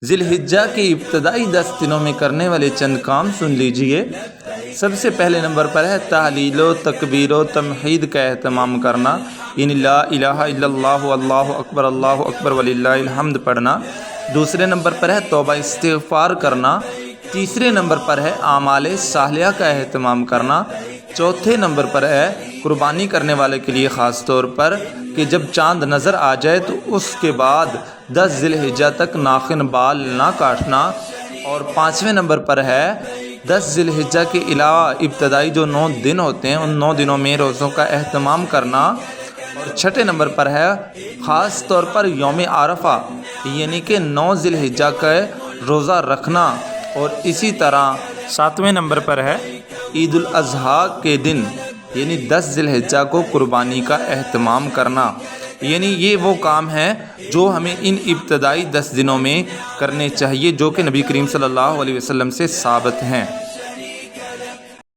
ذی الحجہ کے ابتدائی 10 دنوں میں کرنے والے چند کام سن لیجئے۔ سب سے پہلے نمبر پر ہے تحلیل و تکبیر و تمحید کا اہتمام کرنا، یعنی لا الہ الا اللہ اللہ اکبر وللہ الحمد پڑھنا۔ دوسرے نمبر پر ہے توبہ استغفار کرنا۔ تیسرے نمبر پر ہے اعمال صالحہ کا اہتمام کرنا۔ چوتھے نمبر پر ہے قربانی کرنے والے کے لیے خاص طور پر کہ جب چاند نظر آ جائے تو اس کے بعد 10 ذی الحجہ تک ناخن بال نہ کاٹنا۔ اور 5ویں نمبر پر ہے 10 ذی الحجہ کے علاوہ ابتدائی جو 9 دن ہوتے ہیں ان 9 دنوں میں روزوں کا اہتمام کرنا۔ اور 6 نمبر پر ہے خاص طور پر یوم عرفہ یعنی کہ 9 ذی الحجہ کا روزہ رکھنا۔ اور اسی طرح 7ویں نمبر پر ہے عید الاضحیٰ کے دن یعنی 10 ذی الحجہ کو قربانی کا اہتمام کرنا۔ یعنی یہ وہ کام ہیں جو ہمیں ان ابتدائی 10 دنوں میں کرنے چاہیے جو کہ نبی کریم صلی اللہ علیہ وسلم سے ثابت ہیں۔